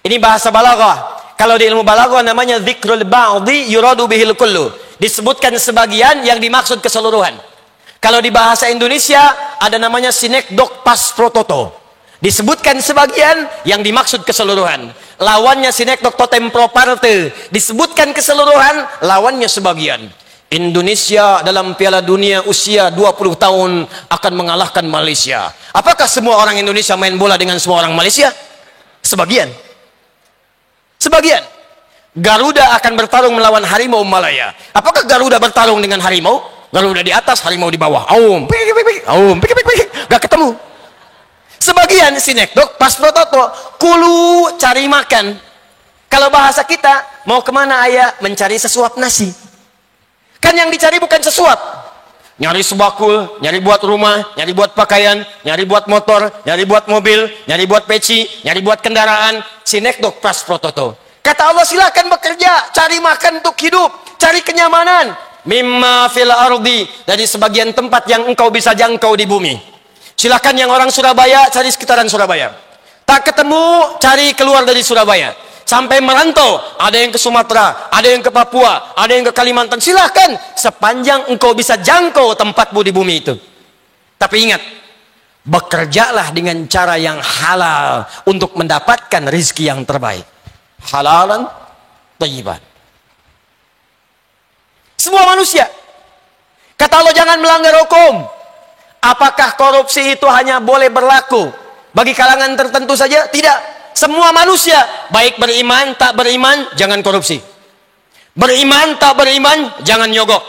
Ini bahasa balaghah. Kalau di ilmu balaghah namanya dzikrul ba'dhi yuradu bihil kullu. Disebutkan sebagian yang dimaksud keseluruhan. Kalau di bahasa Indonesia ada namanya sinekdok pas prototo. Disebutkan sebagian yang dimaksud keseluruhan. Lawannya sinekdok totem pro parte. Disebutkan keseluruhan, lawannya sebagian. Indonesia dalam Piala Dunia usia 20 tahun akan mengalahkan Malaysia. Apakah semua orang Indonesia main bola dengan semua orang Malaysia? Sebagian. Sebagian. Garuda akan bertarung melawan harimau Malaya. Apakah Garuda bertarung dengan harimau? Garuda di atas, harimau di bawah. Aum, gak ketemu. Sebagian sinekdok pas prototo. Kulu cari makan. Kalau bahasa kita, mau kemana ayah? Mencari sesuap nasi. Kan yang dicari bukan sesuap. Nyari sebakul, nyari buat rumah, nyari buat pakaian, nyari buat motor, nyari buat mobil, nyari buat peci, nyari buat kendaraan. Sinekdok pas prototo. Kata Allah, silakan bekerja, cari makan untuk hidup, cari kenyamanan. Mimma fil ardi, dari sebagian tempat yang engkau bisa jangkau di bumi. Silakan yang orang Surabaya cari sekitaran Surabaya. Tak ketemu, cari keluar dari Surabaya. Sampai merantau, ada yang ke Sumatera, ada yang ke Papua, ada yang ke Kalimantan. Silakan, sepanjang engkau bisa jangkau tempatmu di bumi itu. Tapi ingat, bekerjalah dengan cara yang halal untuk mendapatkan rizki yang terbaik. Halalan thayyiban. Semua manusia. Kata Allah, jangan melanggar hukum. Apakah korupsi itu hanya boleh berlaku bagi kalangan tertentu saja? Tidak. Semua manusia, baik beriman tak beriman, jangan korupsi. Beriman tak beriman, jangan nyogok.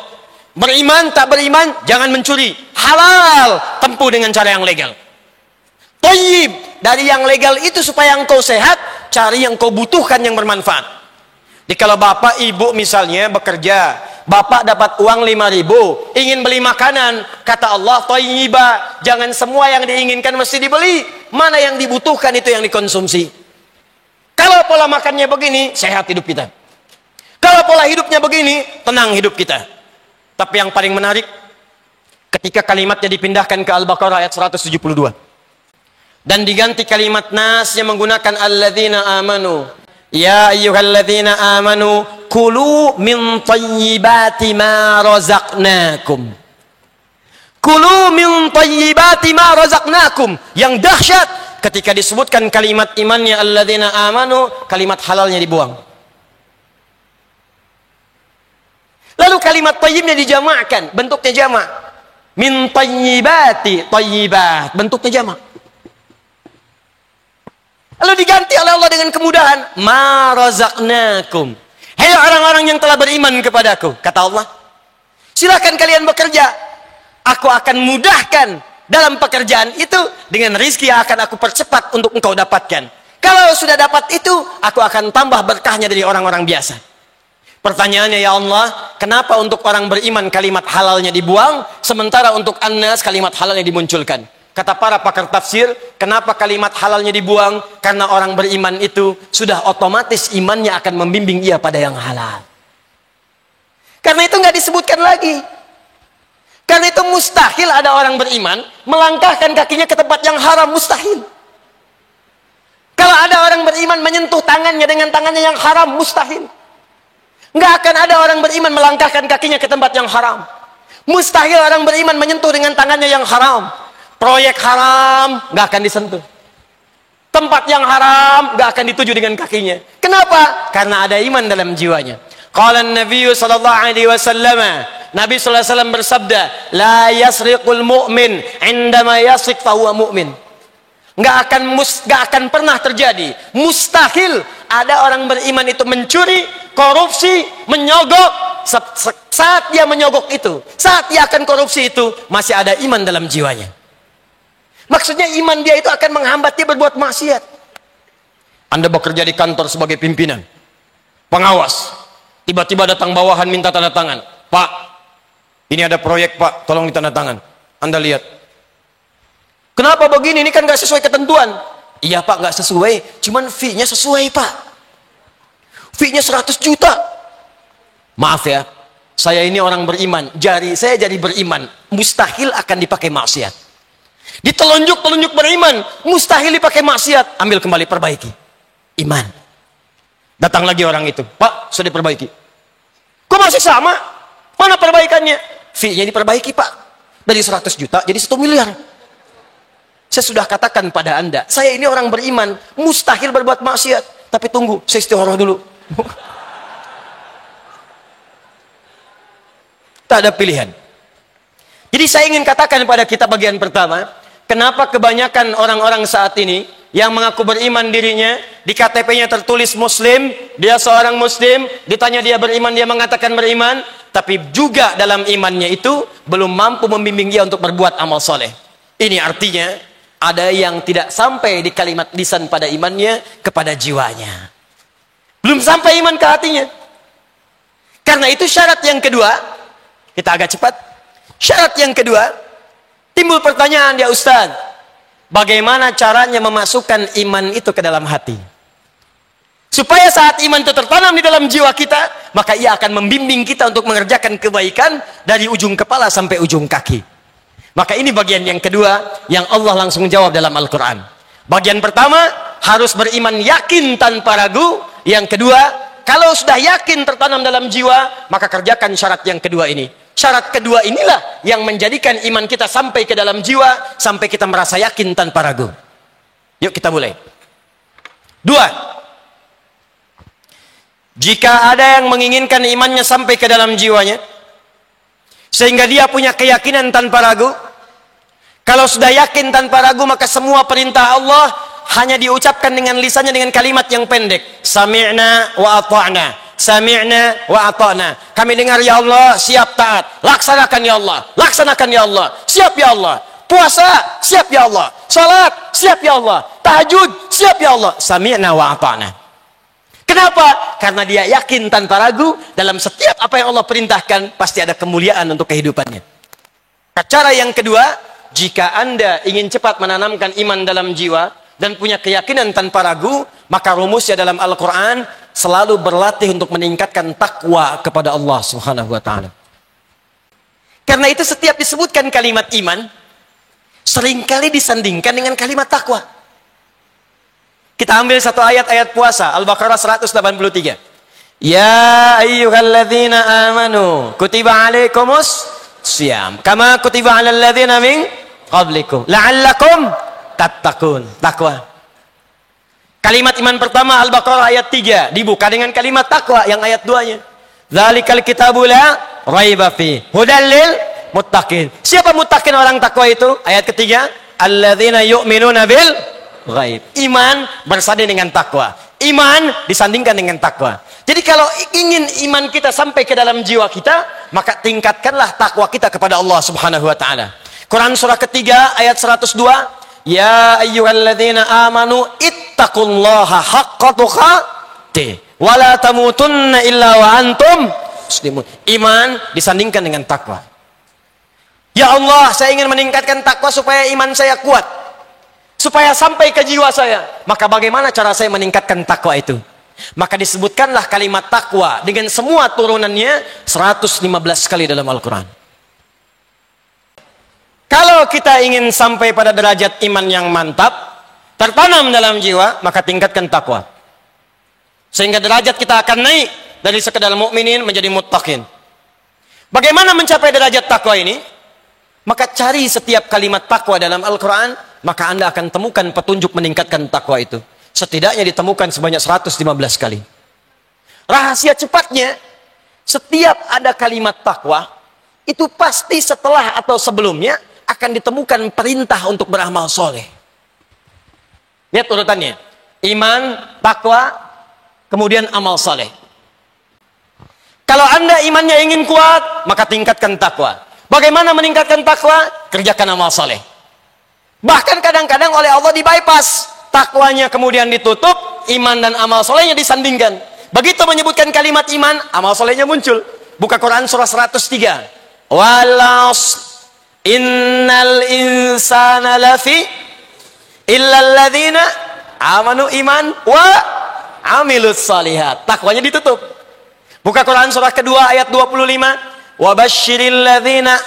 Beriman tak beriman, jangan mencuri. Halal, tempuh dengan cara yang legal. Thayyib, dari yang legal itu supaya engkau sehat, cari yang kau butuhkan yang bermanfaat. Jadi kalau bapak ibu misalnya bekerja, bapak dapat uang 5.000, ingin beli makanan, kata Allah thayyiba, jangan semua yang diinginkan mesti dibeli, mana yang dibutuhkan itu yang dikonsumsi. Kalau pola makannya begini, sehat hidup kita. Kalau pola hidupnya begini, tenang hidup kita. Tapi yang paling menarik, ketika kalimatnya dipindahkan ke Al-Baqarah ayat 172 dan diganti kalimat nasnya menggunakan alladzina amanu, ya ayyuhalladzina amanu kulu min thayyibati ma razaqnakum. Kulu min thayyibati ma razaqnakum. Yang dahsyat, ketika disebutkan kalimat imannya alladzina amanu, kalimat halalnya dibuang. Lalu kalimat thayyibnya dijamakkan, bentuknya jamak. Min thayyibati, thayyibat, bentuknya jamak. Lalu diganti oleh Allah dengan kemudahan, ma razaqnakum. Hei orang-orang yang telah beriman kepadaku, kata Allah, silakan kalian bekerja. Aku akan mudahkan dalam pekerjaan itu dengan rizki yang akan aku percepat untuk engkau dapatkan. Kalau sudah dapat itu, aku akan tambah berkahnya dari orang-orang biasa. Pertanyaannya, ya Allah, kenapa untuk orang beriman kalimat halalnya dibuang, sementara untuk annas kalimat halalnya dimunculkan? Kata para pakar tafsir, kenapa kalimat halalnya dibuang? Karena orang beriman itu sudah otomatis imannya akan membimbing ia pada yang halal. Karena itu nggak disebutkan lagi. Karena itu mustahil ada orang beriman melangkahkan kakinya ke tempat yang haram, mustahil. Kalau ada orang beriman menyentuh tangannya dengan tangannya yang haram, mustahil. Nggak akan ada orang beriman melangkahkan kakinya ke tempat yang haram. Mustahil orang beriman menyentuh dengan tangannya yang haram. Proyek haram nggak akan disentuh. Tempat yang haram nggak akan dituju dengan kakinya. Kenapa? Karena ada iman dalam jiwanya. Qala Nabi sallallahu alaihi wasallam, Nabi sallallahu alaihi wasallam bersabda, la yasriqul mu'min indama yasriq fa huwa mu'min. Nggak akan pernah terjadi, mustahil ada orang beriman itu mencuri, korupsi, menyogok. Saat dia menyogok itu, saat dia akan korupsi itu, masih ada iman dalam jiwanya. Maksudnya iman dia itu akan menghambat dia berbuat maksiat. Anda bekerja di kantor sebagai pimpinan, pengawas, tiba-tiba datang bawahan minta tanda tangan. Pak, ini ada proyek Pak, tolong ditanda tangan. Anda lihat, kenapa begini? Ini kan gak sesuai ketentuan. Iya Pak, gak sesuai, cuman fee-nya sesuai Pak. Fee-nya 100 juta. Maaf ya, saya ini orang beriman, jari saya jadi beriman, mustahil akan dipakai maksiat. Ditelunjuk-telunjuk beriman, mustahil dipakai maksiat. Ambil kembali, perbaiki. Iman. Datang lagi orang itu, Pak, sudah diperbaiki. Kok masih sama? Mana perbaikannya? Fee-nya diperbaiki Pak. Dari 100 juta jadi 1 miliar. Saya sudah katakan pada Anda, saya ini orang beriman, mustahil berbuat maksiat. Tapi tunggu, saya istikharah dulu. Tak ada pilihan. Jadi saya ingin katakan pada kita bagian pertama, kenapa kebanyakan orang-orang saat ini yang mengaku beriman dirinya, di KTP-nya tertulis Muslim, dia seorang Muslim, ditanya dia beriman, dia mengatakan beriman, tapi juga dalam imannya itu belum mampu membimbing dia untuk berbuat amal soleh. Ini artinya ada yang tidak sampai di kalimat lisan pada imannya kepada jiwanya. Belum sampai iman ke hatinya. Karena itu syarat yang kedua, kita agak cepat. Syarat yang kedua, timbul pertanyaan, ya Ustaz, bagaimana caranya memasukkan iman itu ke dalam hati? Supaya saat iman itu tertanam di dalam jiwa kita, maka ia akan membimbing kita untuk mengerjakan kebaikan dari ujung kepala sampai ujung kaki. Maka ini bagian yang kedua yang Allah langsung jawab dalam Al-Quran. Bagian pertama, harus beriman yakin tanpa ragu. Yang kedua, kalau sudah yakin tertanam dalam jiwa, maka kerjakan syarat yang kedua ini. Syarat kedua inilah yang menjadikan iman kita sampai ke dalam jiwa, sampai kita merasa yakin tanpa ragu. Yuk kita mulai. 2. Jika ada yang menginginkan imannya sampai ke dalam jiwanya, sehingga dia punya keyakinan tanpa ragu, kalau sudah yakin tanpa ragu, maka semua perintah Allah hanya diucapkan dengan lisannya dengan kalimat yang pendek. Sami'na wa ata'na. Sami'na wa ata'na. Kami dengar ya Allah, siap taat. Laksanakan ya Allah. Laksanakan ya Allah. Siap ya Allah. Puasa, siap ya Allah. Salat, siap ya Allah. Tahajud, siap ya Allah. Sami'na wa ata'na. Kenapa? Karena dia yakin tanpa ragu dalam setiap apa yang Allah perintahkan pasti ada kemuliaan untuk kehidupannya. Cara yang kedua, jika Anda ingin cepat menanamkan iman dalam jiwa dan punya keyakinan tanpa ragu, maka rumusnya dalam Al-Quran selalu berlatih untuk meningkatkan takwa kepada Allah Subhanahu wa Ta'ala. Karena itu setiap disebutkan kalimat iman, seringkali disandingkan dengan kalimat takwa. Kita ambil satu ayat puasa, Al-Baqarah 183. Ya ayyuhalladzina amanu kutiba alaikumus siyam kama kutiba alal ladzina min qablikum la'allakum tattaqun. Takwa. Kalimat iman pertama Al-Baqarah ayat 3 dibuka dengan kalimat takwa yang ayat 2-nya. Dzalikal kitabu la raiba fi hudal lil muttaqin. Siapa muttaqin orang takwa itu? Ayat ketiga, alladzina yu'minuna bil ghaib. Iman bersanding dengan takwa. Iman disandingkan dengan takwa. Jadi kalau ingin iman kita sampai ke dalam jiwa kita, maka tingkatkanlah takwa kita kepada Allah Subhanahu wa Ta'ala. Quran surah ketiga ayat 102, ya ayyuhalladzina amanu ittaqullaha haqqa tuqatih wa la tamutunna illa wa antum muslimun. Iman disandingkan dengan takwa. Ya Allah, saya ingin meningkatkan takwa supaya iman saya kuat, supaya sampai ke jiwa saya. Maka bagaimana cara saya meningkatkan takwa itu? Maka disebutkanlah kalimat takwa dengan semua turunannya 115 kali dalam Al-Quran. Kalau kita ingin sampai pada derajat iman yang mantap, tertanam dalam jiwa, maka tingkatkan takwa. Sehingga derajat kita akan naik dari sekedar mukminin menjadi muttaqin. Bagaimana mencapai derajat takwa ini? Maka cari setiap kalimat takwa dalam Al-Quran, maka Anda akan temukan petunjuk meningkatkan takwa itu. Setidaknya ditemukan sebanyak 115 kali. Rahasia cepatnya, setiap ada kalimat takwa, itu pasti setelah atau sebelumnya akan ditemukan perintah untuk beramal soleh. Lihat urutannya. Iman, takwa, kemudian amal soleh. Kalau Anda imannya ingin kuat, maka tingkatkan takwa. Bagaimana meningkatkan takwa? Kerjakan amal soleh. Bahkan kadang-kadang oleh Allah di-bypass. Takwanya kemudian ditutup, iman dan amal solehnya disandingkan. Begitu menyebutkan kalimat iman, amal solehnya muncul. Buka Quran surah 103. Walas innal insana lafi illalladzina amanu iman wa amilus salihat. Takwanya ditutup. Buka Quran surah kedua ayat 25. Wabasyiril ladzina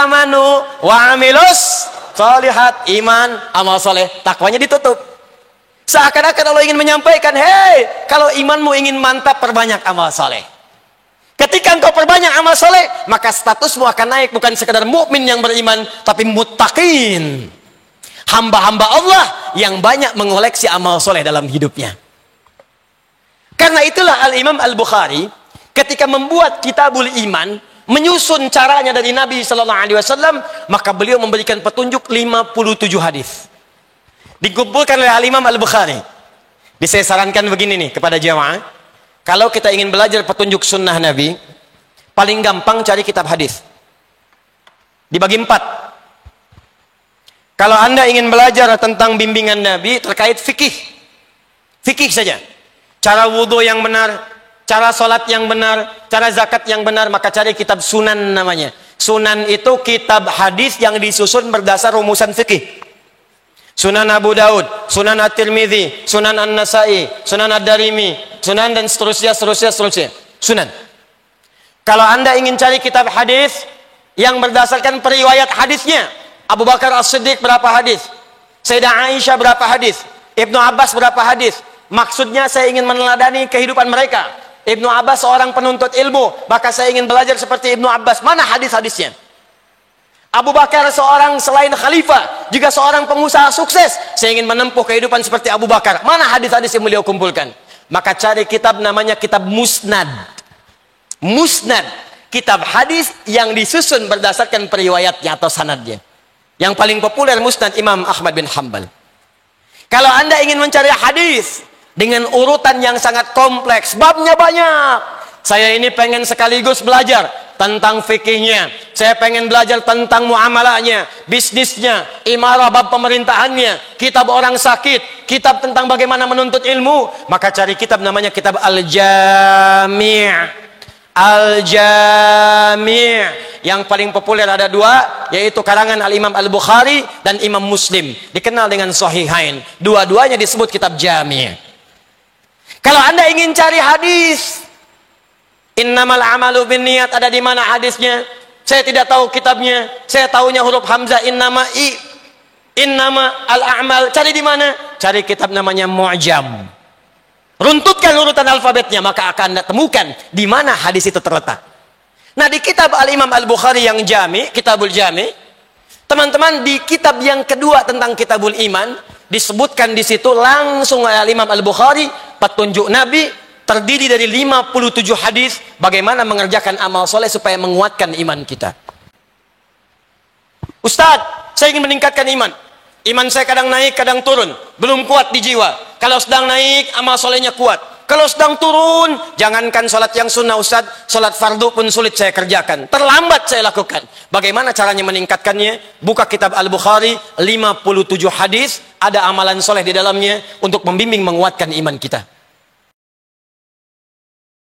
amanu wa amilus salihat. Iman, amal soleh, takwanya ditutup. Seakan-akan Allah ingin menyampaikan, hei, kalau imanmu ingin mantap, perbanyak amal soleh. Ketika engkau perbanyak amal soleh, maka statusmu akan naik, bukan sekadar mukmin yang beriman, tapi muttaqin. Hamba-hamba Allah yang banyak mengoleksi amal soleh dalam hidupnya. Karena itulah Al-Imam Al-Bukhari, ketika membuat Kitabul Iman, menyusun caranya dari Nabi SAW, maka beliau memberikan petunjuk 57 hadis. Dikumpulkan oleh Al-Imam Al-Bukhari. Saya sarankan begini nih kepada jamaah. Kalau kita ingin belajar petunjuk sunnah Nabi, paling gampang cari kitab hadis. Dibagi 4. Kalau Anda ingin belajar tentang bimbingan Nabi terkait fikih. Fikih saja. Cara wudhu yang benar, cara sholat yang benar, cara zakat yang benar, maka cari kitab sunan namanya. Sunan itu kitab hadis yang disusun berdasar rumusan fikih. Sunan Abu Daud, Sunan At-Tirmidzi, Sunan An-Nasai, Sunan Ad-Darimi, Sunan dan seterusnya. Sunan. Kalau Anda ingin cari kitab hadis yang berdasarkan periwayat hadisnya, Abu Bakar As-Siddiq berapa hadis? Sayyidah Aisyah berapa hadis? Ibnu Abbas berapa hadis? Maksudnya saya ingin meneladani kehidupan mereka. Ibnu Abbas seorang penuntut ilmu, maka saya ingin belajar seperti Ibnu Abbas. Mana hadis-hadisnya? Abu Bakar seorang selain khalifah, juga seorang pengusaha sukses. Saya ingin menempuh kehidupan seperti Abu Bakar. Mana hadis-hadis yang beliau kumpulkan? Maka cari kitab namanya kitab Musnad. Musnad, kitab hadis yang disusun berdasarkan periwayatnya atau sanadnya. Yang paling populer Musnad Imam Ahmad bin Hanbal. Kalau Anda ingin mencari hadis dengan urutan yang sangat kompleks, babnya banyak. Saya ini pengen sekaligus belajar tentang fikihnya, saya pengen belajar tentang muamalahnya, bisnisnya, imarah bab pemerintahannya, kitab orang sakit, kitab tentang bagaimana menuntut ilmu, maka cari kitab namanya kitab Al-Jami'. Al-Jami'. Yang paling populer ada dua, yaitu karangan Al-Imam Al-Bukhari dan Imam Muslim, dikenal dengan Sahihain. Dua-duanya disebut kitab Jami'. Kalau Anda ingin cari hadis, innamal amalu binniyat, ada di mana hadisnya? Saya tidak tahu kitabnya. Saya tahunya huruf hamzah, innama al-a'mal. Cari di mana? Cari kitab namanya Mu'jam. Runtutkan urutan alfabetnya, maka akan Anda temukan di mana hadis itu terletak. Nah, di kitab Al-Imam Al-Bukhari yang Jami, Kitabul Jami, teman-teman, di kitab yang kedua tentang Kitabul Iman, disebutkan di situ langsung Al-Imam Al-Bukhari petunjuk Nabi terdiri dari 57 hadis bagaimana mengerjakan amal soleh supaya menguatkan iman kita. Ustadz, saya ingin meningkatkan iman. Iman saya kadang naik, kadang turun. Belum kuat di jiwa. Kalau sedang naik, amal solehnya kuat. Kalau sedang turun, jangankan sholat yang sunnah Ustadz, sholat fardu pun sulit saya kerjakan. Terlambat saya lakukan. Bagaimana caranya meningkatkannya? Buka kitab Al-Bukhari, 57 hadis, ada amalan soleh di dalamnya untuk membimbing menguatkan iman kita.